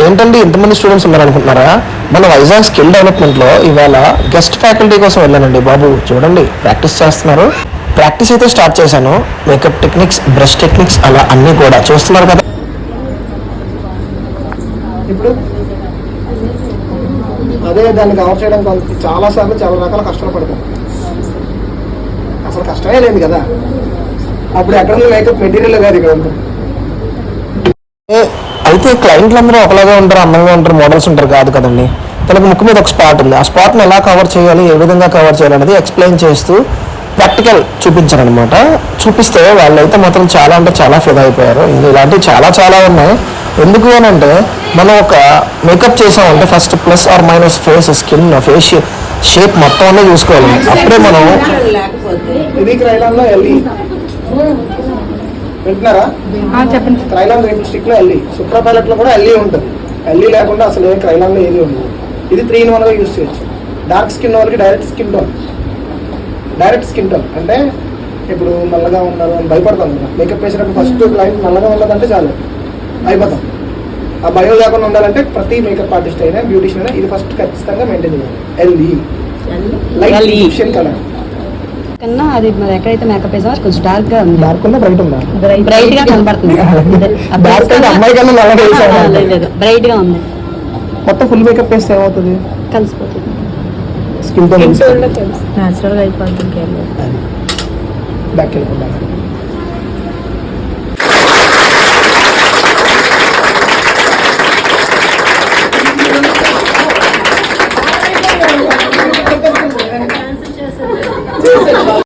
ఏంటంటే ఇంతమంది స్టూడెంట్స్ ఉన్నారనుకుంటున్నారా? మన వైజాగ్ స్కిల్ డెవలప్మెంట్లో ఇవాళ గెస్ట్ ఫ్యాకల్టీ కోసం వెళ్ళానండి బాబు. చూడండి ప్రాక్టీస్ చేస్తున్నారు. ప్రాక్టీస్ అయితే స్టార్ట్ చేశాను. మేకప్ టెక్నిక్స్, బ్రష్ టెక్నిక్స్ అలా అన్నీ కూడా చూస్తున్నారు కదా. ఇప్పుడు అదే దాన్ని కవర్ చేయడానికి చాలాసార్లు చాలా రకాల కష్టాలు పడతాం. అసలు కష్టమే లేదు కదా. అప్పుడు ఎక్కడ ఉంది మేకప్ మెటీరియల్ కాదు ఇక్కడ ఉంటుంది. అయితే క్లయింట్లు అందరూ ఒకలాగా ఉంటారు, అందంగా ఉంటారు, మోడల్స్ ఉంటారు కాదు కదండి. తనకు ముక్కు మీద ఒక స్పాట్ ఉంది. ఆ స్పాట్ని ఎలా కవర్ చేయాలి, ఏ విధంగా కవర్ చేయాలి అనేది ఎక్స్ప్లెయిన్ చేస్తూ ప్రాక్టికల్ చూపించారనమాట. చూపిస్తే వాళ్ళైతే మాత్రం చాలా అంటే చాలా ఫిదా అయిపోయారు. ఇలాంటివి చాలా చాలా ఉన్నాయి. ఎందుకు అని అంటే మనం ఒక మేకప్ చేసామంటే first plus or minus face, skin, face shape మొత్తం అన్నీ చూసుకోవాలి. అప్పుడే మనం ఇది క్రైలాన్లో ఎల్ఈ వింటున్నారా? చెప్పండి. క్రైలాన్ స్టిక్ లో ఎల్ఈ, సూపర్ పైలట్ లో కూడా ఎల్ఈ ఉంటుంది. ఎల్ఈ లేకుండా అసలు ఏ క్రైలాన్ లో ఏది ఉండదు. ఇది 3-in-1 గా యూజ్ చేయొచ్చు. డార్క్ స్కిన్ వాళ్ళకి డైరెక్ట్ స్కిన్ టోన్ అంటే ఇప్పుడు నల్లగా ఉన్నారు అని భయపడతాం కదా. మేకప్ వేసినప్పుడు ఫస్ట్ క్లయింట్ నల్లగా ఉన్నదంటే చాలు అయిపోతాం. ఆ భయం లేకుండా ఉండాలంటే ప్రతి మేకప్ ఆర్టిస్ట్ అయినా బ్యూటిషియన్ అయినా ఇది ఫస్ట్ ఖచ్చితంగా మెయింటైన్ చేయాలి. ఎల్ఈ లైట్ ఈజిప్షియన్ కలర్ కన్నా అది మరి ఎక్కడైతే మేకప్ వేసామో కొంచెం డార్క్ గా ఉంది. డార్క్ ఉందా బ్రైట్ ఉందా? బ్రైట్ గా కనబడుతుంది. అమ్మాయి కన్నా నల్లగా వేసాను. బ్రైట్ గా ఉంది. మొత్తం ఫుల్ మేకప్ వేస్తే ఏమవుతుంది? కలిసిపోతుంది. స్కిన్ తో నేచురల్ గా అయిపోతుంది. బ్యాక్ వెళ్ళిపోతాను.